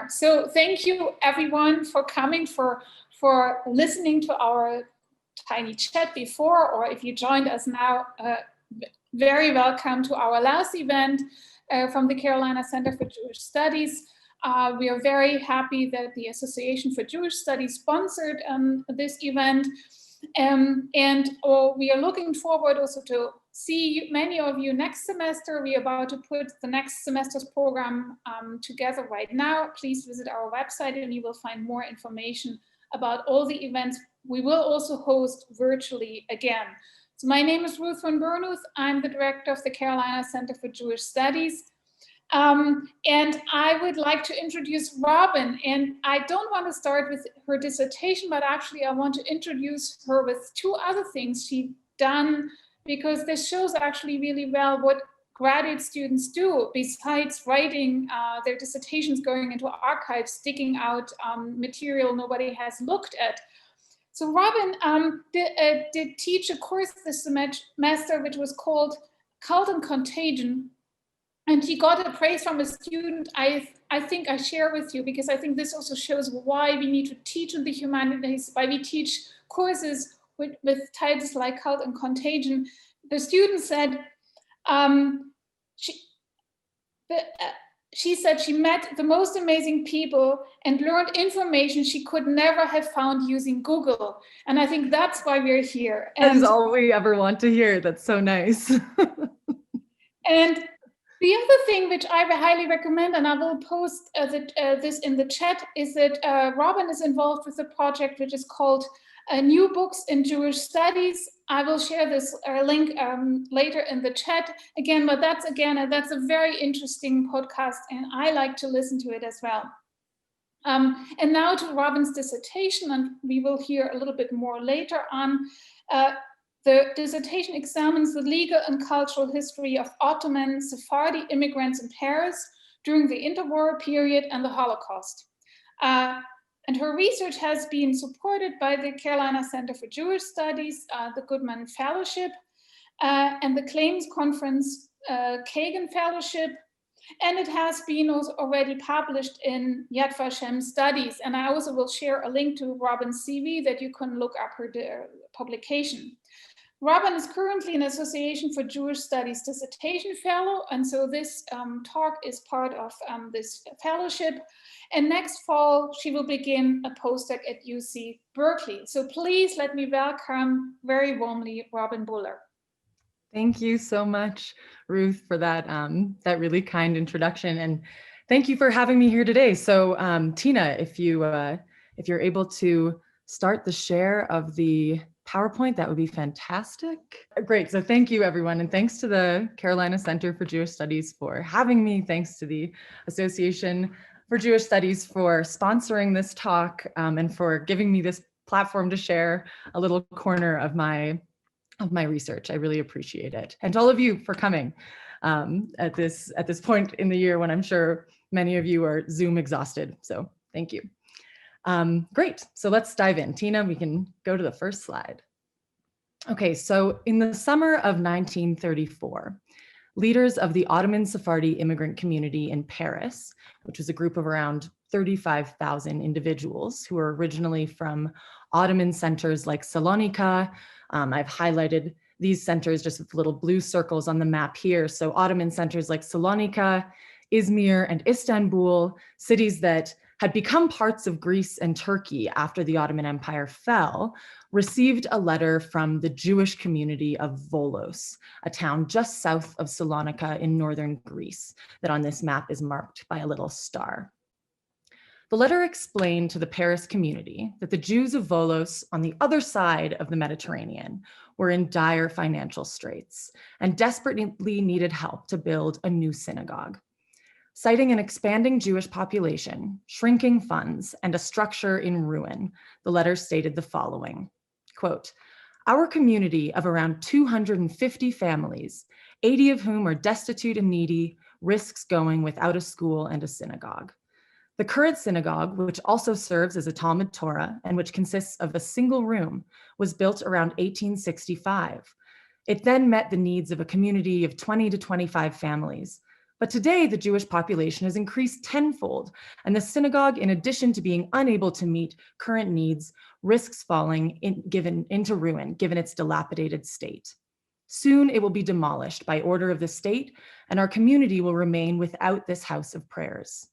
So thank you everyone for coming, for listening to our tiny chat before, or if you joined us now, very welcome to our last event from the Carolina Center for Jewish Studies. We are very happy that the Association for Jewish Studies sponsored this event. We are looking forward also to see many of you next semester. We are about to put the next semester's program together right now. Please visit our website and you will find more information about all the events we will also host virtually again. So my name is Ruth von Bernuth. I'm the director of the Carolina Center for Jewish Studies. And I would like to introduce Robin, and I don't want to start with her dissertation, but actually I want to introduce her with two other things she's done, because this shows actually really well what graduate students do besides writing their dissertations, going into archives, digging out material nobody has looked at. So Robin did teach a course this semester which was called Cult and Contagion. And he got a praise from a student I think I share with you, because I think this also shows why we need to teach in the humanities, why we teach courses with titles like Cult and Contagion. The student said, she said she met the most amazing people and learned information she could never have found using Google. And I think that's why we're here. That is all we ever want to hear. That's so nice. And the other thing which I highly recommend, and I will post this in the chat, is that Robin is involved with a project which is called New Books in Jewish Studies. I will share this link later in the chat again, but that's a very interesting podcast, and I like to listen to it as well. And now to Robin's dissertation, and we will hear a little bit more later on. The dissertation examines the legal and cultural history of Ottoman Sephardi immigrants in Paris during the interwar period and the Holocaust. And her research has been supported by the Carolina Center for Jewish Studies, the Goodman Fellowship, and the Claims Conference Kagan Fellowship. And it has been also already published in Yad Vashem Studies. And I also will share a link to Robin's CV that you can look up her publication. Robin is currently an Association for Jewish Studies dissertation fellow, and so this talk is part of this fellowship. And next fall, she will begin a postdoc at UC Berkeley. So please let me welcome very warmly Robin Buller. Thank you so much, Ruth, for that really kind introduction, and thank you for having me here today. So Tina, if you're able to start the share of the PowerPoint, that would be fantastic. Great. So thank you, everyone. And thanks to the Carolina Center for Jewish Studies for having me. Thanks to the Association for Jewish Studies for sponsoring this talk and for giving me this platform to share a little corner of my research. I really appreciate it. And to all of you for coming at this point in the year when I'm sure many of you are Zoom exhausted. So thank you. Great, so let's dive in. Tina, we can go to the first slide. Okay, so in the summer of 1934, leaders of the Ottoman Sephardi immigrant community in Paris, which was a group of around 35,000 individuals who were originally from Ottoman centers like Salonika. I've highlighted these centers just with little blue circles on the map here. So Ottoman centers like Salonika, Izmir, and Istanbul, cities that had become parts of Greece and Turkey after the Ottoman Empire fell, received a letter from the Jewish community of Volos, a town just south of Salonika in northern Greece, that on this map is marked by a little star. The letter explained to the Paris community that the Jews of Volos on the other side of the Mediterranean were in dire financial straits and desperately needed help to build a new synagogue. Citing an expanding Jewish population, shrinking funds, and a structure in ruin, the letter stated the following, quote, "Our community of around 250 families, 80 of whom are destitute and needy, risks going without a school and a synagogue. The current synagogue, which also serves as a Talmud Torah and which consists of a single room, was built around 1865. It then met the needs of a community of 20 to 25 families. But today, the Jewish population has increased tenfold, and the synagogue, in addition to being unable to meet current needs, risks falling into ruin given its dilapidated state. Soon it will be demolished by order of the state, and our community will remain without this house of prayers.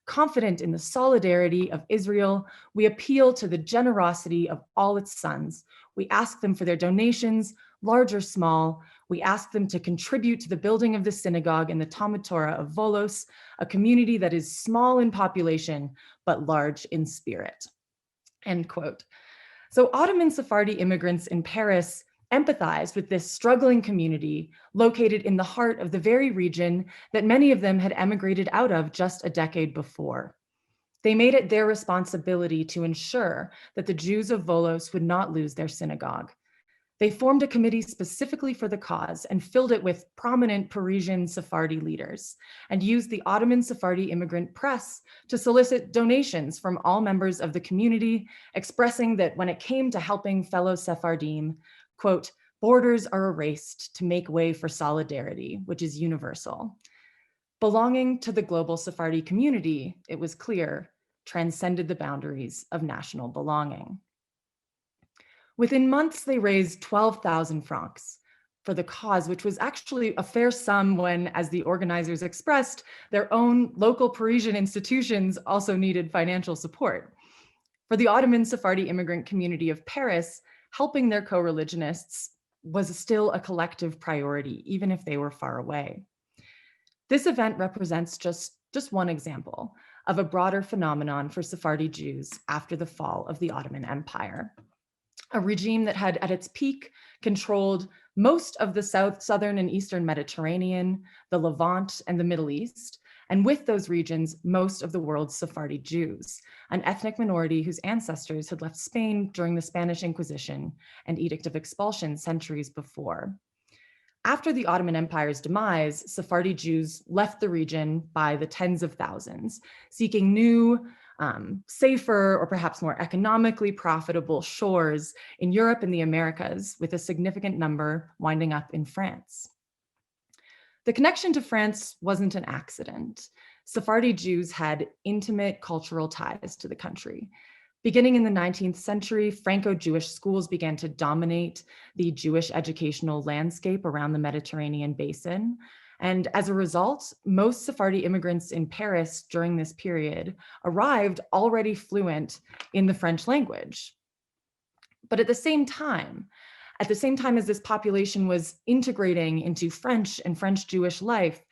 Confident in the solidarity of Israel, we appeal to the generosity of all its sons. We ask them for their donations, large or small. We ask them to contribute to the building of the synagogue and the Talmud Torah of Volos, a community that is small in population, but large in spirit. End quote. So Ottoman Sephardi immigrants in Paris empathized with this struggling community located in the heart of the very region that many of them had emigrated out of just a decade before. They made it their responsibility to ensure that the Jews of Volos would not lose their synagogue. They formed a committee specifically for the cause and filled it with prominent Parisian Sephardi leaders, and used the Ottoman Sephardi immigrant press to solicit donations from all members of the community, expressing that when it came to helping fellow Sephardim, quote, borders are erased to make way for solidarity, which is universal. Belonging to the global Sephardi community, it was clear, transcended the boundaries of national belonging. Within months, they raised 12,000 francs for the cause, which was actually a fair sum when, as the organizers expressed, their own local Parisian institutions also needed financial support. For the Ottoman Sephardi immigrant community of Paris, helping their co-religionists was still a collective priority, even if they were far away. This event represents just one example of a broader phenomenon for Sephardi Jews after the fall of the Ottoman Empire. A regime that had at its peak controlled most of the southern and eastern Mediterranean, the Levant, and the Middle East, and with those regions, most of the world's Sephardi Jews, an ethnic minority whose ancestors had left Spain during the Spanish Inquisition and Edict of Expulsion centuries before. After the Ottoman Empire's demise, Sephardi Jews left the region by the tens of thousands, seeking new, safer, or perhaps more economically profitable shores in Europe and the Americas, with a significant number winding up in France. The connection to France wasn't an accident. Sephardi Jews had intimate cultural ties to the country. Beginning in the 19th century, Franco-Jewish schools began to dominate the Jewish educational landscape around the Mediterranean basin. And as a result, most Sephardi immigrants in Paris during this period arrived already fluent in the French language. But at the same time as this population was integrating into French and French Jewish life,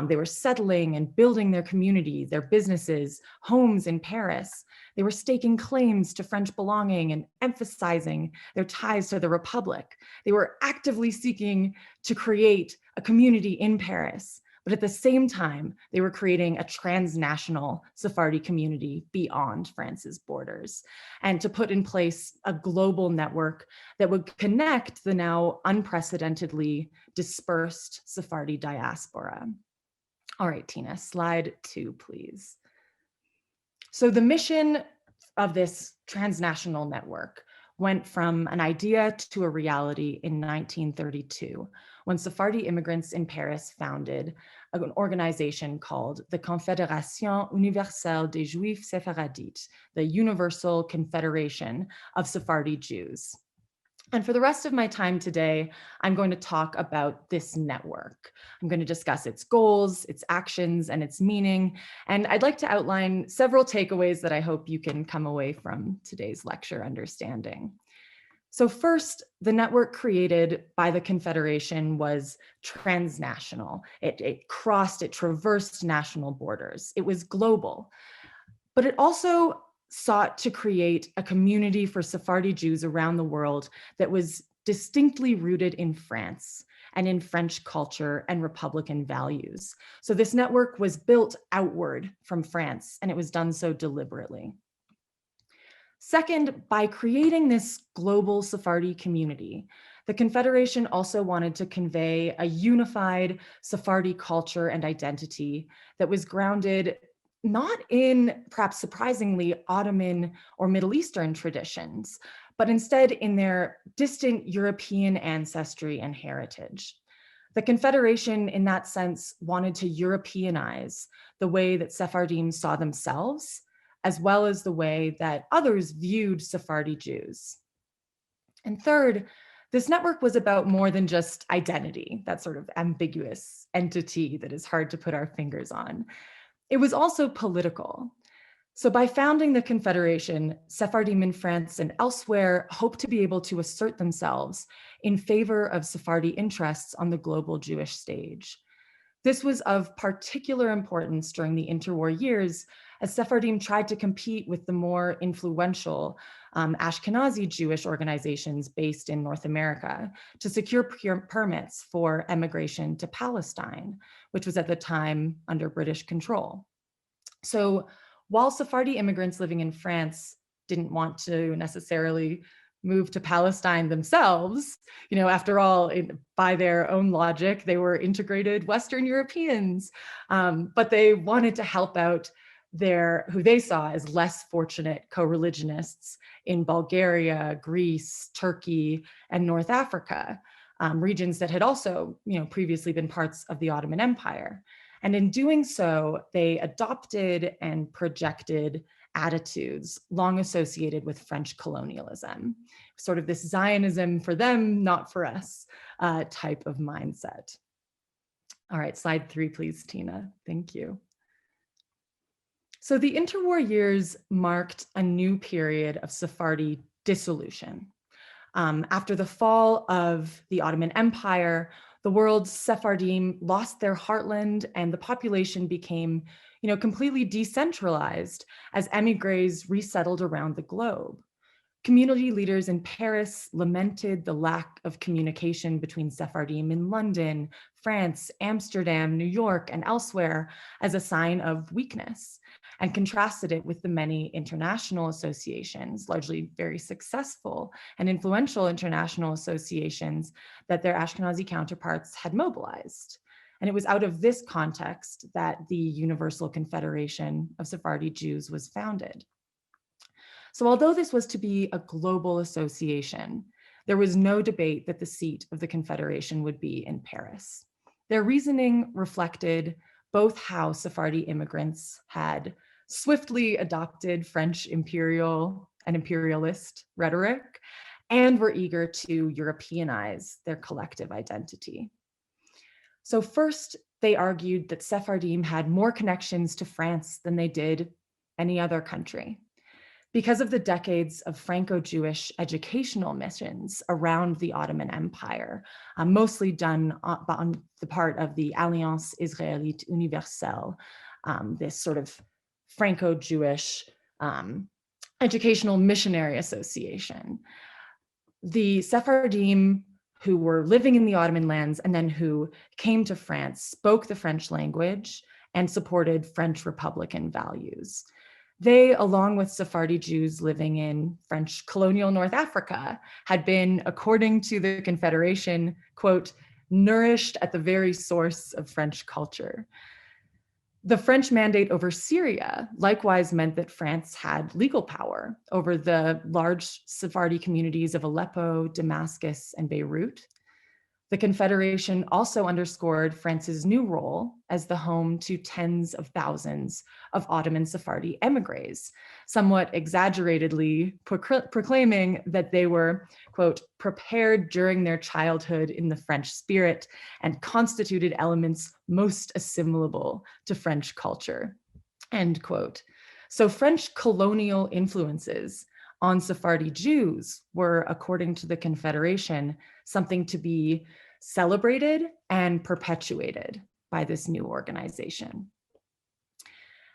they were settling and building their community, their businesses, homes in Paris. They were staking claims to French belonging and emphasizing their ties to the Republic. They were actively seeking to create a community in Paris, but at the same time, they were creating a transnational Sephardi community beyond France's borders, and to put in place a global network that would connect the now unprecedentedly dispersed Sephardi diaspora. All right, Tina, slide 2, please. So the mission of this transnational network went from an idea to a reality in 1932, when Sephardi immigrants in Paris founded an organization called the Confédération Universelle des Juifs Séfaradites, the Universal Confederation of Sephardi Jews. And for the rest of my time today, I'm going to talk about this network. I'm going to discuss its goals, its actions, and its meaning. And I'd like to outline several takeaways that I hope you can come away from today's lecture understanding. So first, the network created by the Confederation was transnational. It traversed national borders. It was global, but it also sought to create a community for Sephardi Jews around the world that was distinctly rooted in France and in French culture and Republican values. So this network was built outward from France, and it was done so deliberately. Second, by creating this global Sephardi community, the Confederation also wanted to convey a unified Sephardi culture and identity that was grounded not in, perhaps surprisingly, Ottoman or Middle Eastern traditions, but instead in their distant European ancestry and heritage. The Confederation, in that sense, wanted to Europeanize the way that Sephardim saw themselves, as well as the way that others viewed Sephardi Jews. And third, this network was about more than just identity, that sort of ambiguous entity that is hard to put our fingers on. It was also political. So by founding the Confederation, Sephardim in France and elsewhere hoped to be able to assert themselves in favor of Sephardi interests on the global Jewish stage. This was of particular importance during the interwar years, as Sephardim tried to compete with the more influential Ashkenazi Jewish organizations based in North America to secure permits for emigration to Palestine, which was at the time under British control. So while Sephardi immigrants living in France didn't want to necessarily move to Palestine themselves, after all, by their own logic, they were integrated Western Europeans, but they wanted to help out who they saw as less fortunate co-religionists in Bulgaria, Greece, Turkey, and North Africa, regions that had also, previously been parts of the Ottoman Empire. And in doing so, they adopted and projected attitudes long associated with French colonialism, sort of this Zionism for them, not for us type of mindset. All right, slide 3, please, Tina. Thank you. So the interwar years marked a new period of Sephardi dissolution. After the fall of the Ottoman Empire, the world's Sephardim lost their heartland and the population became, completely decentralized as emigres resettled around the globe. Community leaders in Paris lamented the lack of communication between Sephardim in London, France, Amsterdam, New York, and elsewhere as a sign of weakness, and contrasted it with the many international associations, largely very successful and influential international associations that their Ashkenazi counterparts had mobilized. And it was out of this context that the Universal Confederation of Sephardi Jews was founded. So although this was to be a global association, there was no debate that the seat of the Confederation would be in Paris. Their reasoning reflected both how Sephardi immigrants had swiftly adopted French imperial and imperialist rhetoric and were eager to Europeanize their collective identity. So first, they argued that Sephardim had more connections to France than they did any other country. Because of the decades of Franco-Jewish educational missions around the Ottoman Empire, mostly done on the part of the Alliance Israélite Universelle, this sort of Franco-Jewish educational missionary association. The Sephardim who were living in the Ottoman lands and then who came to France spoke the French language and supported French Republican values. They, along with Sephardi Jews living in French colonial North Africa, had been, according to the Confederation, quote, nourished at the very source of French culture. The French mandate over Syria likewise meant that France had legal power over the large Sephardi communities of Aleppo, Damascus, and Beirut. The Confederation also underscored France's new role as the home to tens of thousands of Ottoman Sephardi emigres, somewhat exaggerately proclaiming that they were, quote, prepared during their childhood in the French spirit and constituted elements most assimilable to French culture, end quote. So French colonial influences on Sephardi Jews were, according to the Confederation, something to be celebrated and perpetuated by this new organization.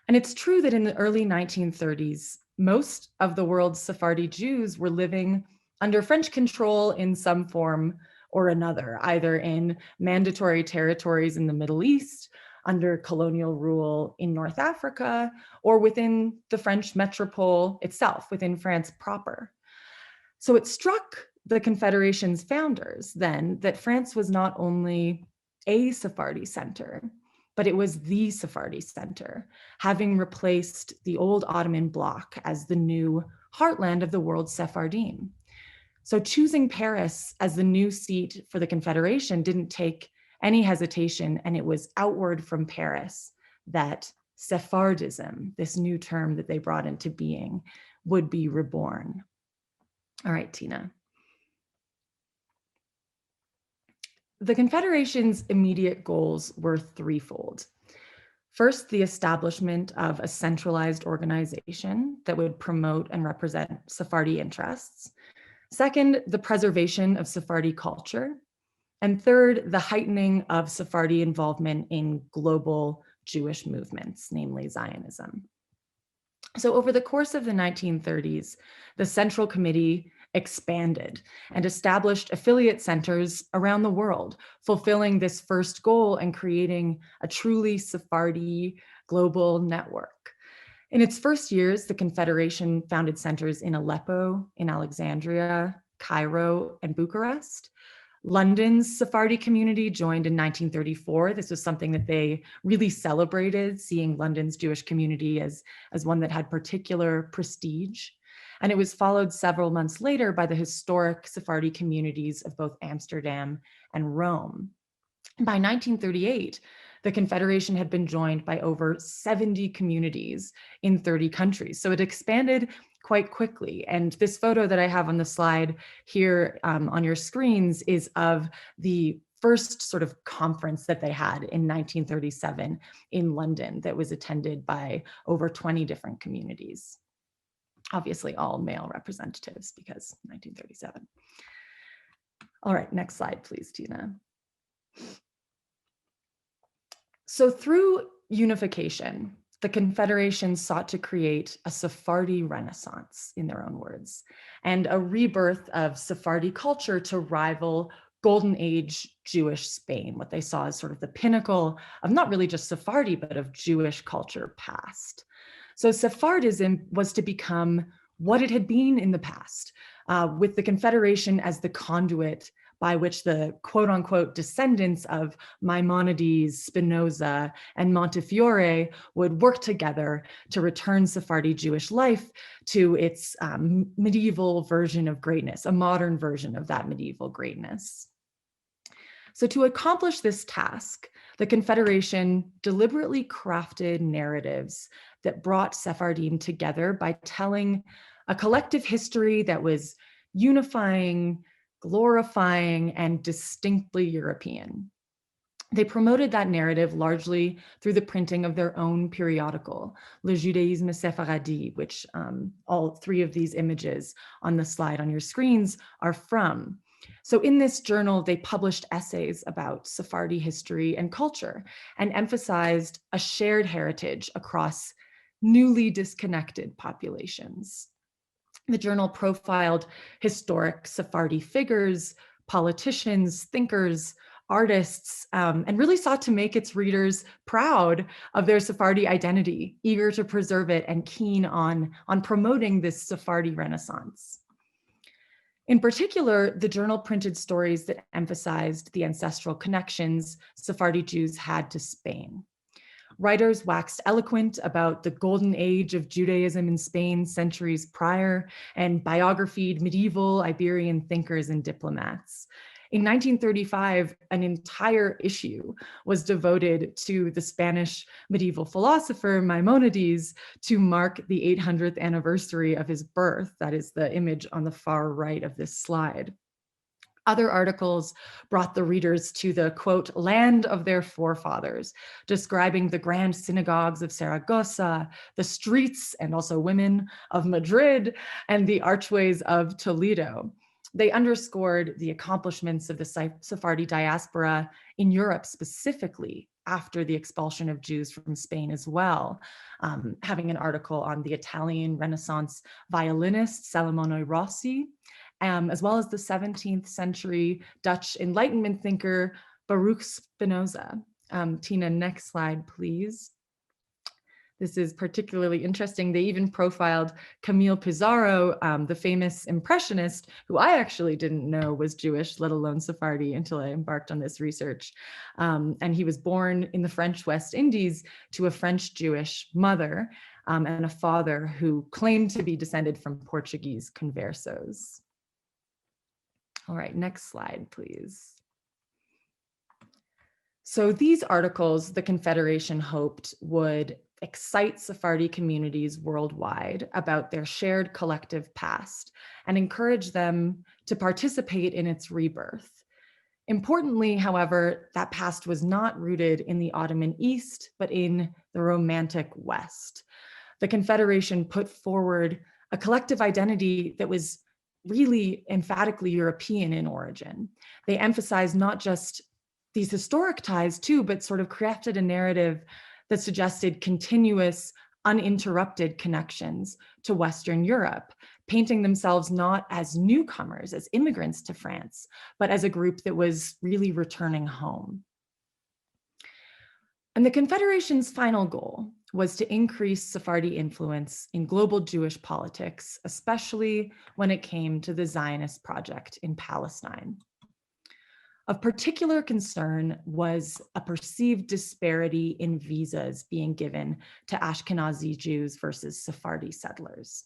And it's true that in the early 1930s, most of the world's Sephardi Jews were living under French control in some form or another, either in mandatory territories in the Middle East, under colonial rule in North Africa, or within the French metropole itself, within France proper. So it struck the Confederation's founders then that France was not only a Sephardi center, but it was the Sephardi center, having replaced the old Ottoman bloc as the new heartland of the world's Sephardim. So choosing Paris as the new seat for the Confederation didn't take any hesitation, and it was outward from Paris that Sephardism, this new term that they brought into being, would be reborn. All right, Tina. The Confederation's immediate goals were threefold. First, the establishment of a centralized organization that would promote and represent Sephardi interests. Second, the preservation of Sephardi culture. And third, the heightening of Sephardi involvement in global Jewish movements, namely Zionism. So over the course of the 1930s, the Central Committee expanded and established affiliate centers around the world, fulfilling this first goal and creating a truly Sephardi global network. In its first years, the Confederation founded centers in Aleppo, in Alexandria, Cairo, and Bucharest. London's Sephardi community joined in 1934. This was something that they really celebrated, seeing London's Jewish community as one that had particular prestige. And it was followed several months later by the historic Sephardi communities of both Amsterdam and Rome. By 1938, the Confederation had been joined by over 70 communities in 30 countries. So it expanded quite quickly. And this photo that I have on the slide here on your screens is of the first sort of conference that they had in 1937 in London that was attended by over 20 different communities. Obviously all male representatives because 1937. All right, next slide, please, Tina. So through unification, the Confederation sought to create a Sephardi Renaissance, in their own words, and a rebirth of Sephardi culture to rival Golden Age Jewish Spain, what they saw as sort of the pinnacle of not really just Sephardi, but of Jewish culture past. So Sephardism was to become what it had been in the past, with the Confederation as the conduit by which the quote unquote descendants of Maimonides, Spinoza, and Montefiore would work together to return Sephardi Jewish life to its medieval version of greatness, a modern version of that medieval greatness. So to accomplish this task, the Confederation deliberately crafted narratives that brought Sephardim together by telling a collective history that was unifying, glorifying, and distinctly European. They promoted that narrative largely through the printing of their own periodical, Le Judaïsme Sephardi, which all three of these images on the slide on your screens are from. So in this journal, they published essays about Sephardi history and culture and emphasized a shared heritage across newly disconnected populations. The journal profiled historic Sephardi figures, politicians, thinkers, artists, and really sought to make its readers proud of their Sephardi identity, eager to preserve it and keen on promoting this Sephardi Renaissance. In particular, the journal printed stories that emphasized the ancestral connections Sephardi Jews had to Spain. Writers waxed eloquent about the golden age of Judaism in Spain centuries prior and biographied medieval Iberian thinkers and diplomats. In 1935, an entire issue was devoted to the Spanish medieval philosopher Maimonides to mark the 800th anniversary of his birth. That is the image on the far right of this slide. Other articles brought the readers to the, quote, land of their forefathers, describing the grand synagogues of Saragossa, the streets and also women of Madrid, and the archways of Toledo. They underscored the accomplishments of the Sephardi diaspora in Europe specifically after the expulsion of Jews from Spain as well, having an article on the Italian Renaissance violinist Salomone Rossi, as well as the 17th century Dutch Enlightenment thinker Baruch Spinoza. Tina, next slide, please. This is particularly interesting. They even profiled Camille Pissarro, the famous impressionist, who I actually didn't know was Jewish, let alone Sephardi, until I embarked on this research. And he was born in the French West Indies to a French Jewish mother and a father who claimed to be descended from Portuguese conversos. All right, next slide, please. So these articles, the Confederation hoped would excite Sephardi communities worldwide about their shared collective past and encourage them to participate in its rebirth. Importantly, however, that past was not rooted in the Ottoman East, but in the Romantic West. The Confederation put forward a collective identity that was really emphatically European in origin. They emphasized not just these historic ties too, but sort of crafted a narrative that suggested continuous, uninterrupted connections to Western Europe, painting themselves not as newcomers, as immigrants to France, but as a group that was really returning home. And the Confederation's final goal was to increase Sephardi influence in global Jewish politics, especially when it came to the Zionist project in Palestine. Of particular concern was a perceived disparity in visas being given to Ashkenazi Jews versus Sephardi settlers.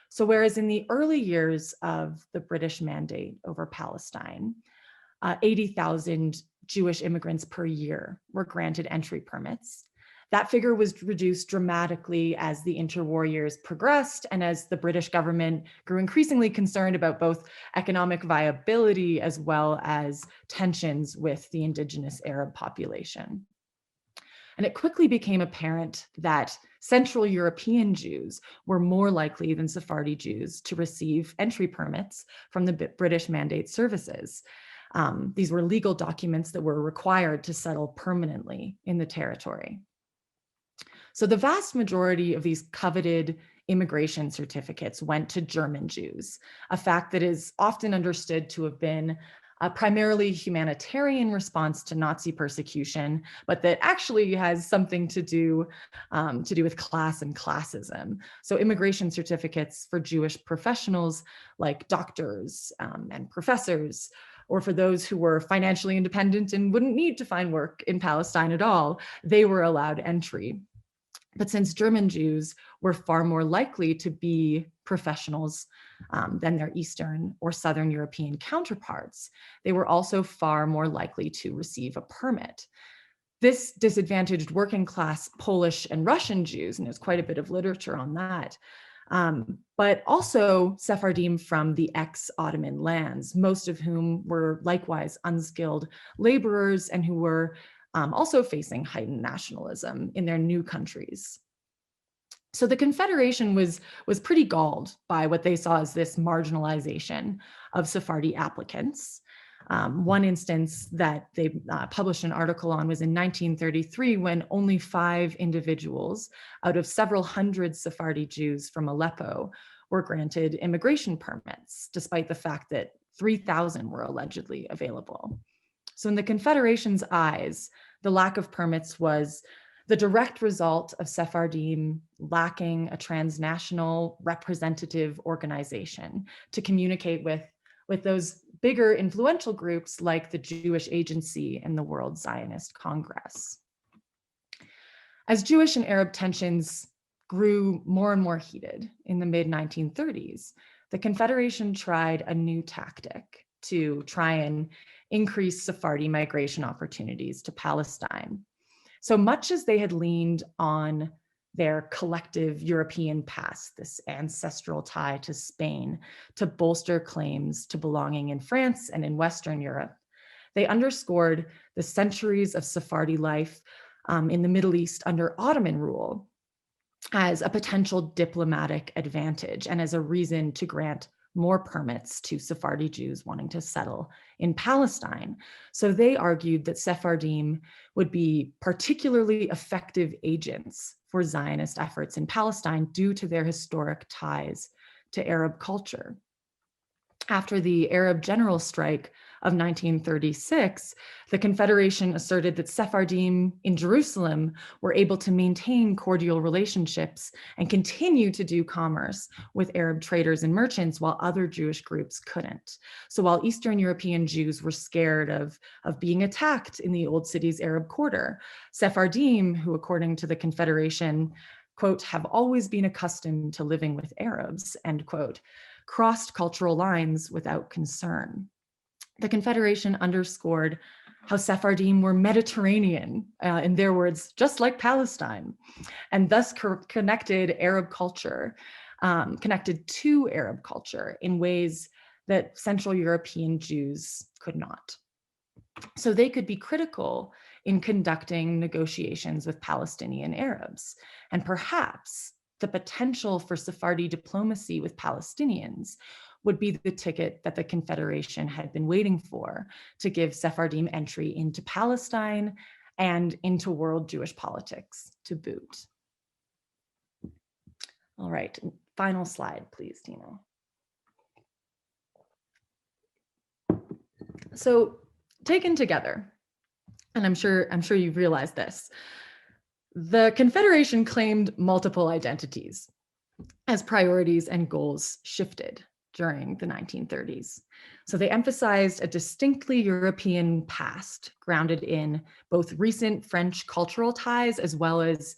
So whereas in the early years of the British mandate over Palestine, 80,000 Jewish immigrants per year were granted entry permits. That figure was reduced dramatically as the interwar years progressed and as the British government grew increasingly concerned about both economic viability as well as tensions with the indigenous Arab population. And it quickly became apparent that Central European Jews were more likely than Sephardi Jews to receive entry permits from the British Mandate Services. These were legal documents that were required to settle permanently in the territory. So the vast majority of these coveted immigration certificates went to German Jews, a fact that is often understood to have been a primarily humanitarian response to Nazi persecution, but that actually has something to do with class and classism. So immigration certificates for Jewish professionals like doctors and professors, or for those who were financially independent and wouldn't need to find work in Palestine at all, they were allowed entry. But since German Jews were far more likely to be professionals than their Eastern or Southern European counterparts, they were also far more likely to receive a permit. This disadvantaged working class Polish and Russian Jews, and there's quite a bit of literature on that, but also Sephardim from the ex-Ottoman lands, most of whom were likewise unskilled laborers and who were also facing heightened nationalism in their new countries. So the Confederation was pretty galled by what they saw as this marginalization of Sephardi applicants. One instance that they published an article on was in 1933, when only 5 individuals out of several hundred Sephardi Jews from Aleppo were granted immigration permits, despite the fact that 3,000 were allegedly available. So in the Confederation's eyes, the lack of permits was the direct result of Sephardim lacking a transnational representative organization to communicate with those bigger influential groups like the Jewish Agency and the World Zionist Congress. As Jewish and Arab tensions grew more and more heated in the mid-1930s, the Confederation tried a new tactic to try and increase Sephardi migration opportunities to Palestine. So much as they had leaned on their collective European past, this ancestral tie to Spain, to bolster claims to belonging in France and in Western Europe, they underscored the centuries of Sephardi life in the Middle East under Ottoman rule as a potential diplomatic advantage and as a reason to grant more permits to Sephardi Jews wanting to settle in Palestine. So they argued that Sephardim would be particularly effective agents for Zionist efforts in Palestine due to their historic ties to Arab culture. After the Arab general strike of 1936, the Confederation asserted that Sephardim in Jerusalem were able to maintain cordial relationships and continue to do commerce with Arab traders and merchants while other Jewish groups couldn't. So while Eastern European Jews were scared of being attacked in the old city's Arab quarter, Sephardim, who according to the Confederation, quote, have always been accustomed to living with Arabs, end quote, crossed cultural lines without concern. The Confederation underscored how Sephardim were Mediterranean, in their words, just like Palestine, and thus connected to Arab culture in ways that Central European Jews could not. So they could be critical in conducting negotiations with Palestinian Arabs, and perhaps the potential for Sephardi diplomacy with Palestinians would be the ticket that the Confederation had been waiting for to give Sephardim entry into Palestine and into world Jewish politics to boot. All right, final slide, please, Tina. So taken together, and I'm sure you've realized this, the Confederation claimed multiple identities as priorities and goals shifted during the 1930s. So they emphasized a distinctly European past grounded in both recent French cultural ties as well as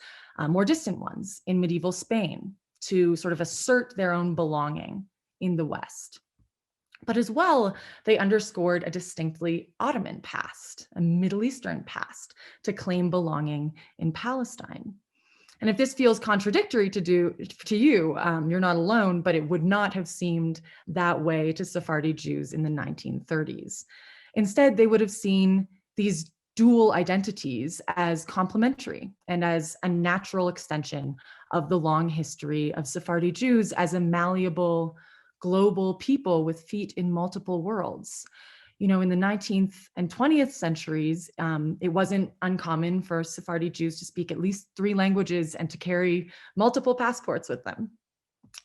more distant ones in medieval Spain to sort of assert their own belonging in the West. But as well, they underscored a distinctly Ottoman past, a Middle Eastern past, to claim belonging in Palestine. And if this feels contradictory to you, you're not alone, but it would not have seemed that way to Sephardi Jews in the 1930s. Instead, they would have seen these dual identities as complementary and as a natural extension of the long history of Sephardi Jews as a malleable global people with feet in multiple worlds. You know, in the 19th and 20th centuries, it wasn't uncommon for Sephardi Jews to speak at least 3 languages and to carry multiple passports with them.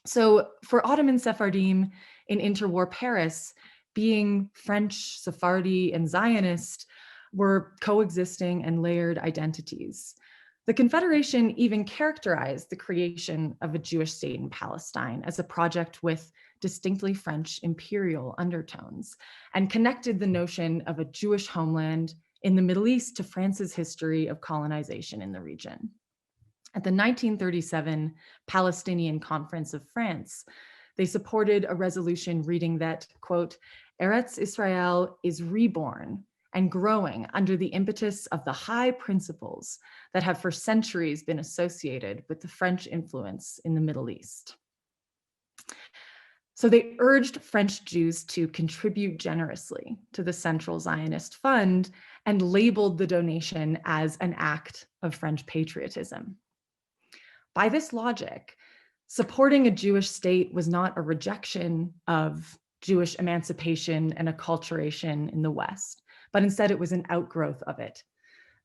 So for Ottoman Sephardim in interwar Paris, being French, Sephardi, and Zionist were coexisting and layered identities. The Confederation even characterized the creation of a Jewish state in Palestine as a project with distinctly French imperial undertones, and connected the notion of a Jewish homeland in the Middle East to France's history of colonization in the region. At the 1937 Palestinian Conference of France, they supported a resolution reading that, quote, Eretz Israel is reborn and growing under the impetus of the high principles that have for centuries been associated with the French influence in the Middle East. So they urged French Jews to contribute generously to the Central Zionist Fund and labeled the donation as an act of French patriotism. By this logic, supporting a Jewish state was not a rejection of Jewish emancipation and acculturation in the West, but instead it was an outgrowth of it.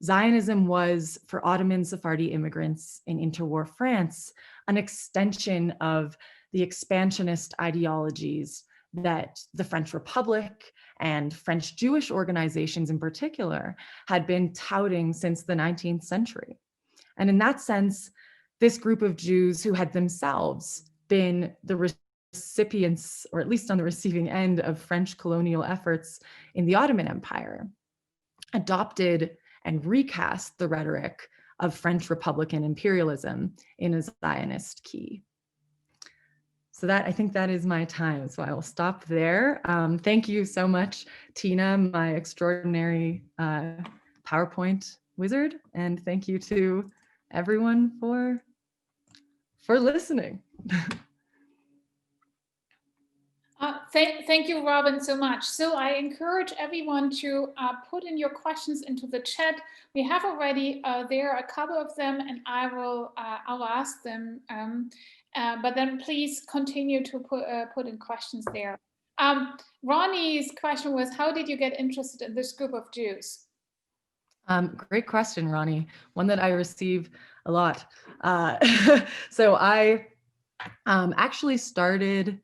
Zionism was, for Ottoman Sephardi immigrants in interwar France, an extension of the expansionist ideologies that the French Republic and French Jewish organizations in particular had been touting since the 19th century. And in that sense, this group of Jews who had themselves been the recipients, or at least on the receiving end, of French colonial efforts in the Ottoman Empire, adopted and recast the rhetoric of French Republican imperialism in a Zionist key. So I think that is my time. So I will stop there. Thank you so much, Tina, my extraordinary PowerPoint wizard. And thank you to everyone for listening. Thank you, Robin, so much. So I encourage everyone to put in your questions into the chat. We have already there are a couple of them, and I'll ask them. But then please continue to put in questions there. Ronnie's question was, how did you get interested in this group of Jews? Great question, Ronnie. One that I receive a lot. So I actually started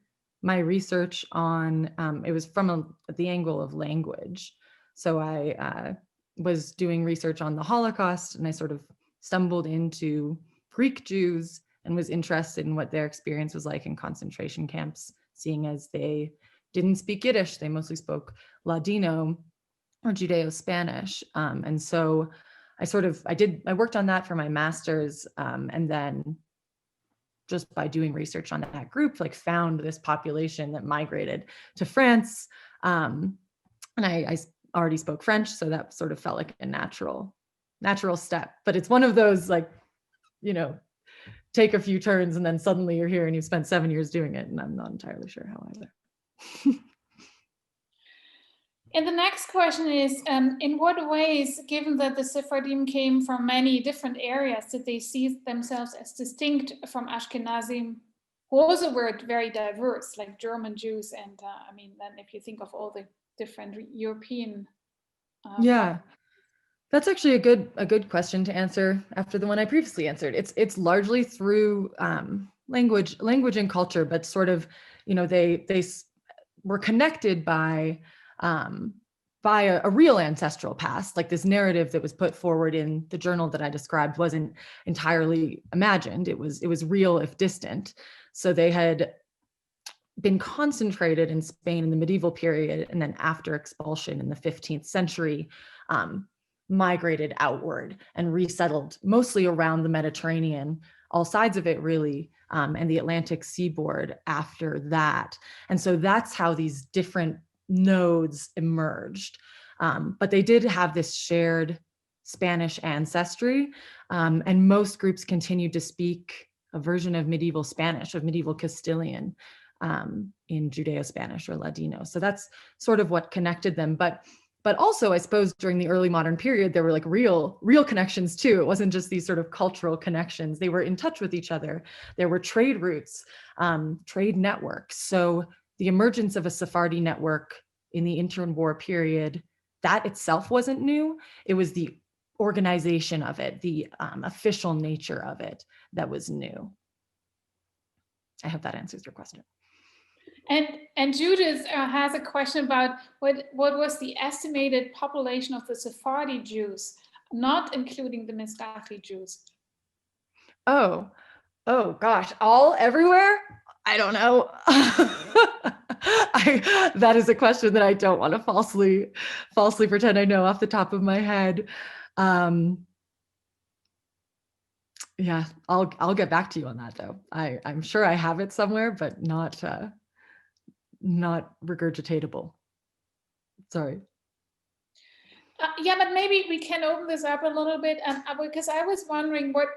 my research on, it was from the angle of language. So I was doing research on the Holocaust, and I sort of stumbled into Greek Jews and was interested in what their experience was like in concentration camps, seeing as they didn't speak Yiddish, they mostly spoke Ladino or Judeo-Spanish. And so I worked on that for my master's, and then just by doing research on that group, found this population that migrated to France. And I already spoke French, so that sort of felt like a natural step. But it's one of those, like, take a few turns and then suddenly you're here and you've spent 7 years doing it, and I'm not entirely sure how either. And the next question is, in what ways, given that the Sephardim came from many different areas, did they see themselves as distinct from Ashkenazim, who also were very diverse, like German Jews? And I mean, then if you think of all the different European. Yeah, that's actually a good question to answer after the one I previously answered. It's largely through language and culture, but sort of, they were connected by a real ancestral past. Like, this narrative that was put forward in the journal that I described wasn't entirely imagined. It was real, if distant. So they had been concentrated in Spain in the medieval period, and then after expulsion in the 15th century, migrated outward and resettled mostly around the Mediterranean, all sides of it really, and the Atlantic seaboard after that. And so that's how these different nodes emerged. But they did have this shared Spanish ancestry, and most groups continued to speak a version of medieval Spanish, of medieval Castilian, in Judeo-Spanish or Ladino. So that's sort of what connected them. But also, I suppose, during the early modern period, there were like real connections too. It wasn't just these sort of cultural connections. They were in touch with each other. There were trade routes, trade networks. So the emergence of a Sephardi network in the interwar period, that itself wasn't new. It was the organization of it, the official nature of it, that was new. I hope that answers your question. And Judith has a question about what was the estimated population of the Sephardi Jews, not including the Mizrahi Jews. Oh gosh, everywhere? I don't know. That is a question that I don't want to falsely pretend I know off the top of my head. Yeah, I'll get back to you on that though. I'm sure I have it somewhere, but not regurgitatable. Sorry. Yeah, but maybe we can open this up a little bit, because I was wondering what,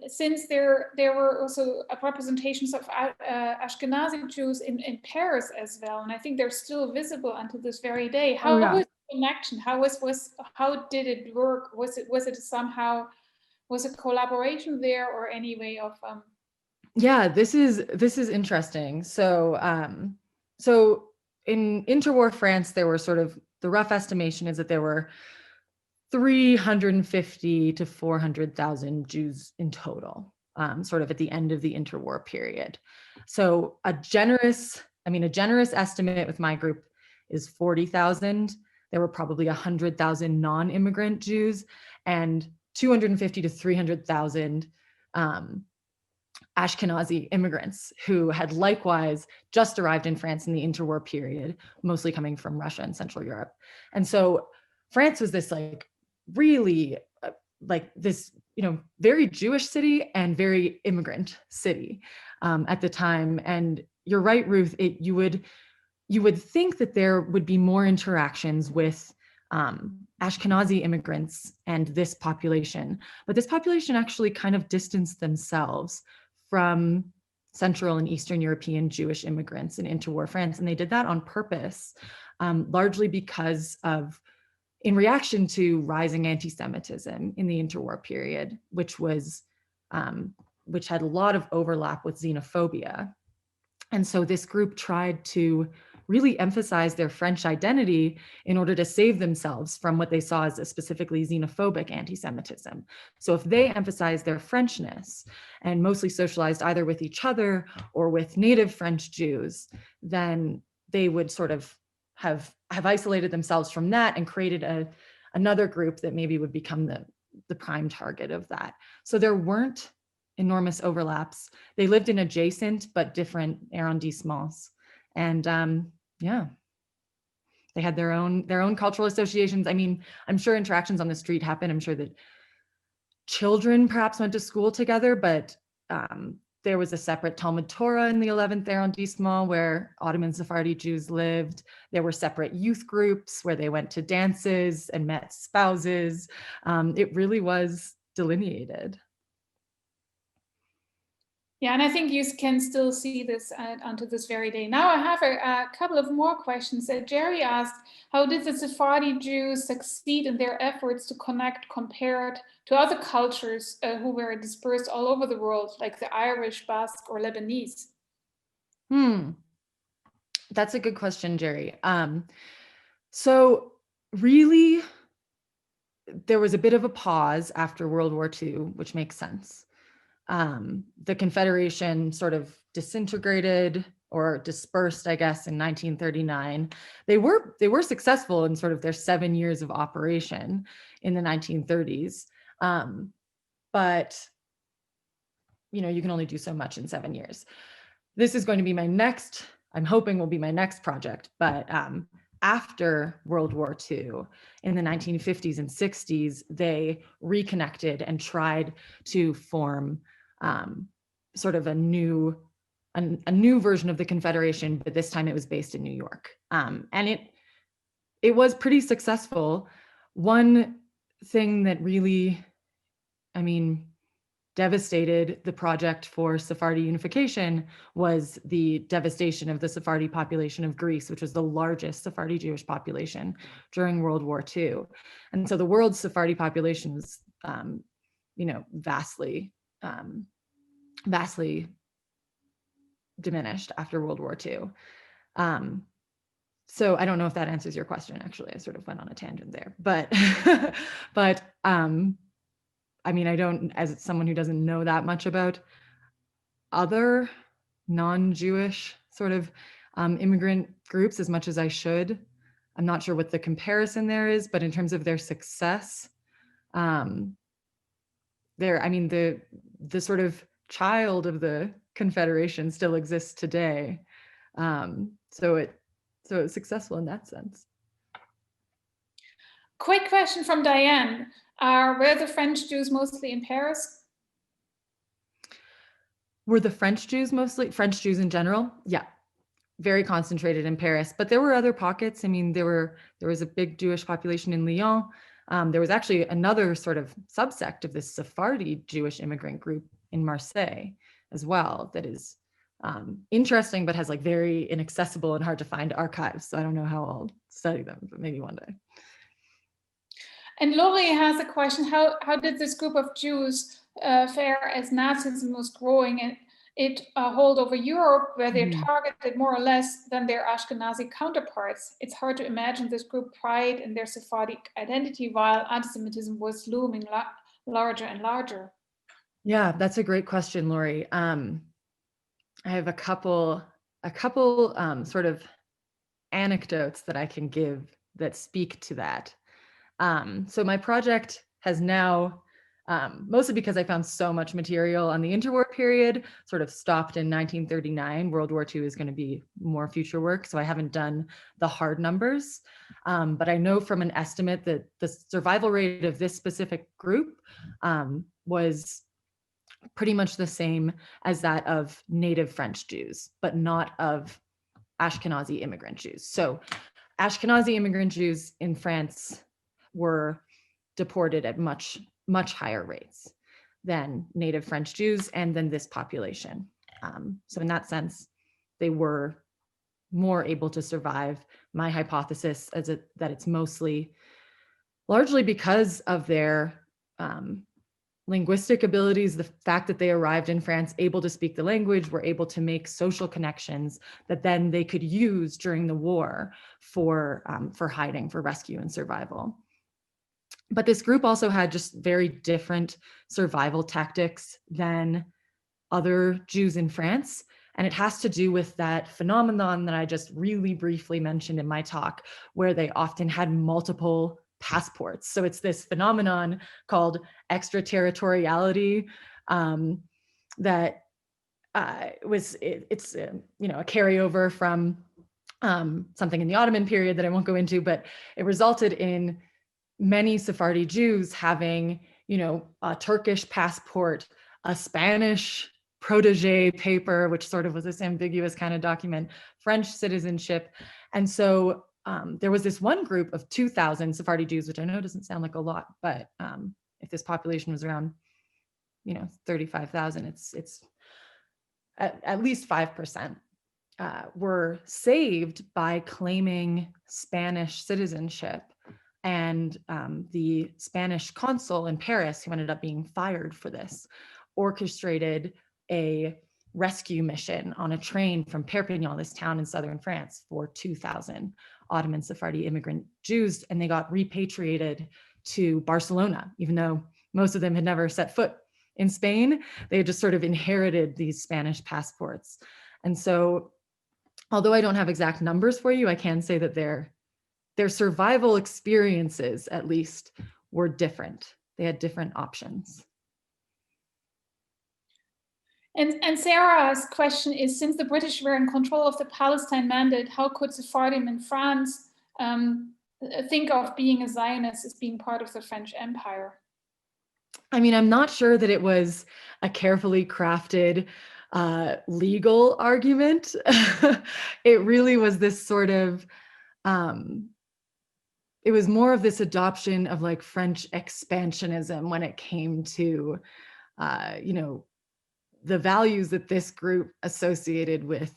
since there were also representations of Ashkenazi Jews in Paris as well, and I think they're still visible until this very day. How was the connection? How did it work? Was it somehow, was a collaboration there, or any way of? Yeah, this is interesting. So in interwar France, there were sort of, the rough estimation is that there were 350 to 400,000 Jews in total, sort of at the end of the interwar period. So a generous estimate with my group is 40,000. There were probably 100,000 non-immigrant Jews and 250 to 300,000 Ashkenazi immigrants who had likewise just arrived in France in the interwar period, mostly coming from Russia and Central Europe. And so France was this like really like this, very Jewish city and very immigrant city at the time. And you're right, Ruth, you would think that there would be more interactions with Ashkenazi immigrants and this population, but this population actually kind of distanced themselves from Central and Eastern European Jewish immigrants in interwar France. And they did that on purpose, largely because of, in reaction to rising anti-Semitism in the interwar period, which had a lot of overlap with xenophobia. And so this group tried to really emphasize their French identity in order to save themselves from what they saw as a specifically xenophobic anti-Semitism. So if they emphasized their Frenchness and mostly socialized either with each other or with native French Jews, then they would sort of have isolated themselves from that and created another group that maybe would become the prime target of that. So there weren't enormous overlaps. They lived in adjacent but different arrondissements. And they had their own cultural associations. I mean, I'm sure interactions on the street happen. I'm sure that children perhaps went to school together, but there was a separate Talmud Torah in the 11th arrondissement where Ottoman Sephardi Jews lived. There were separate youth groups where they went to dances and met spouses. It really was delineated. Yeah, and I think you can still see this unto this very day. Now I have a couple of more questions. Jerry asked, how did the Sephardi Jews succeed in their efforts to connect compared to other cultures who were dispersed all over the world, like the Irish, Basque, or Lebanese? That's a good question, Jerry. So really, there was a bit of a pause after World War II, which makes sense. The Confederation sort of disintegrated or dispersed, I guess, in 1939. They were successful in sort of their 7 years of operation in the 1930s, but you know, you can only do so much in 7 years. This is going to be my next, I'm hoping will be my next project, but after World War II, in the 1950s and 60s, they reconnected and tried to form sort of a new version of the Confederation, but this time it was based in New York. And it was pretty successful. One thing that really, devastated the project for Sephardi unification was the devastation of the Sephardi population of Greece, which was the largest Sephardi Jewish population during World War II. And so the world's Sephardi population was, vastly diminished after World War II. So I don't know if that answers your question. Actually, I sort of went on a tangent there, but, I don't, as someone who doesn't know that much about other non-Jewish sort of immigrant groups as much as I should. I'm not sure what the comparison there is, but in terms of their success, the sort of child of the Confederation still exists today. So it's successful in that sense. Quick question from Diane. Were the French Jews mostly in Paris? Were the French Jews in general? Yeah, very concentrated in Paris, but there were other pockets. There was a big Jewish population in Lyon. There was actually another sort of subsect of this Sephardi Jewish immigrant group in Marseille as well that is interesting, but has like very inaccessible and hard to find archives. So I don't know how I'll study them, but maybe one day. And Laurie has a question, how did this group of Jews fare as Nazism was growing and it hold over Europe, where they're targeted more or less than their Ashkenazi counterparts? It's hard to imagine this group pride in their Sephardic identity while anti-Semitism was looming larger and larger. Yeah, that's a great question, Laurie. I have a couple sort of anecdotes that I can give that speak to that. So my project has now, mostly because I found so much material on the interwar period, sort of stopped in 1939. World War II is going to be more future work, so I haven't done the hard numbers. But I know from an estimate that the survival rate of this specific group was pretty much the same as that of native French Jews, but not of Ashkenazi immigrant Jews. So Ashkenazi immigrant Jews in France were deported at much higher rates than native French Jews and than this population. So in that sense, they were more able to survive. My hypothesis is that it's largely because of their linguistic abilities, the fact that they arrived in France able to speak the language, were able to make social connections that then they could use during the war for hiding, for rescue and survival. But this group also had just very different survival tactics than other Jews in France. And it has to do with that phenomenon that I just really briefly mentioned in my talk, where they often had multiple passports. So it's this phenomenon called extraterritoriality that it's a carryover from something in the Ottoman period that I won't go into, but it resulted in many Sephardi Jews having, a Turkish passport, a Spanish protege paper, which sort of was this ambiguous kind of document, French citizenship. And so there was this one group of 2,000 Sephardi Jews, which I know doesn't sound like a lot, but if this population was around, 35,000, it's at least 5%, were saved by claiming Spanish citizenship. And the Spanish consul in Paris, who ended up being fired for this, orchestrated a rescue mission on a train from Perpignan, this town in southern France, for 2,000 Ottoman Sephardi immigrant Jews. And they got repatriated to Barcelona, even though most of them had never set foot in Spain. They had just sort of inherited these Spanish passports. And so, although I don't have exact numbers for you, I can say that their survival experiences, at least, were different. They had different options. And Sarah's question is, since the British were in control of the Palestine Mandate, how could Sephardim in France think of being a Zionist as being part of the French Empire? I mean, I'm not sure that it was a carefully crafted legal argument. It really was this sort of, it was more of this adoption of like French expansionism when it came to, the values that this group associated with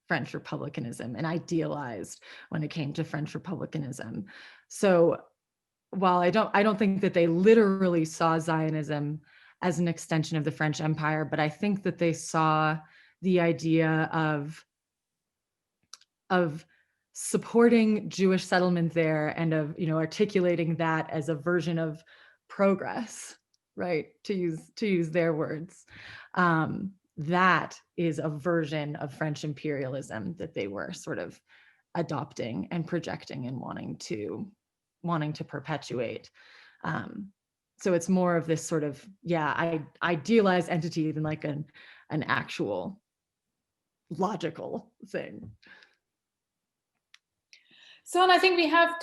French republicanism and idealized when it came to French republicanism. So while I don't think that they literally saw Zionism as an extension of the French Empire, but I think that they saw the idea of supporting Jewish settlement there and of articulating that as a version of progress, right? To use their words. That is a version of French imperialism that they were sort of adopting and projecting and wanting to perpetuate. So it's more of this sort of, idealized entity than like an actual logical thing. So, and I think we have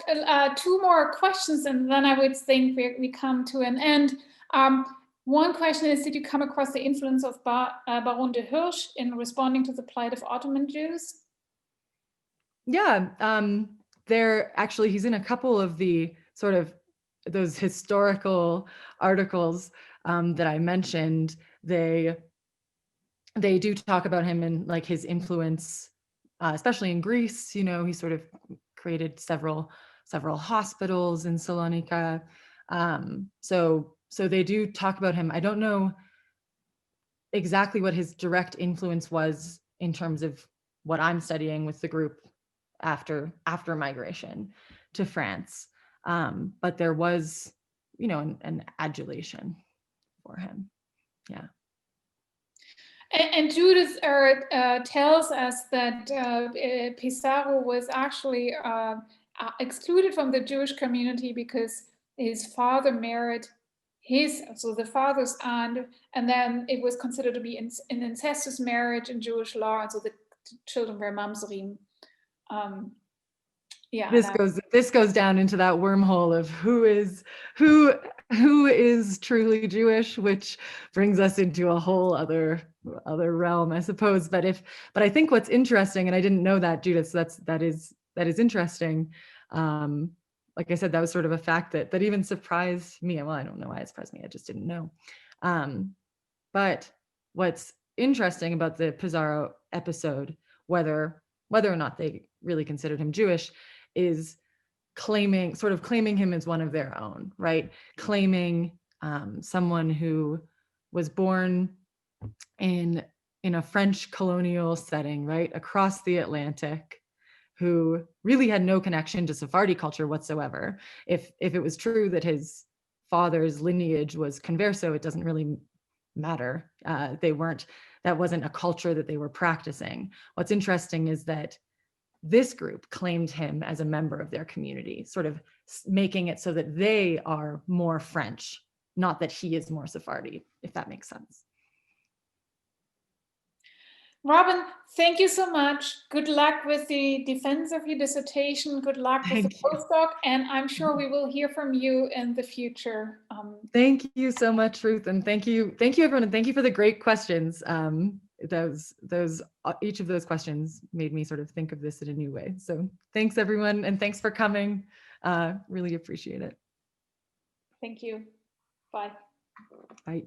two more questions, and then I would think we come to an end. One question is, did you come across the influence of Baron de Hirsch in responding to the plight of Ottoman Jews? Yeah, he's in a couple of the sort of those historical articles that I mentioned. They do talk about him and like his influence, especially in Greece. He sort of created several hospitals in Salonika. So they do talk about him. I don't know exactly what his direct influence was in terms of what I'm studying with the group after migration to France. But there was, an adulation for him. Yeah. And Judith tells us that Pizarro was actually excluded from the Jewish community because his father married the father's aunt, and then it was considered to be an incestuous marriage in Jewish law, and so the children were mamzerim. This goes down into that wormhole of who is truly Jewish, which brings us into a whole other realm, I suppose. But I think what's interesting, and I didn't know that, Judith, so that is interesting. Like I said, that was sort of a fact that even surprised me. Well, I don't know why it surprised me. I just didn't know. But what's interesting about the Pizarro episode, whether or not they really considered him Jewish, is claiming him as one of their own, right? Claiming someone who was born in a French colonial setting, right, across the Atlantic, who really had no connection to Sephardi culture whatsoever. If it was true that his father's lineage was converso, it doesn't really matter. That wasn't a culture that they were practicing. What's interesting is that this group claimed him as a member of their community, sort of making it so that they are more French, not that he is more Sephardi, if that makes sense. Robin, thank you so much. Good luck with the defense of your dissertation. Good luck with the Thank you. postdoc, and I'm sure we will hear from you in the future. Thank you so much, Ruth, and thank you everyone, and thank you for the great questions. Each of those questions made me sort of think of this in a new way. So thanks everyone, and thanks for coming. Really appreciate it. Thank you. Bye. Bye.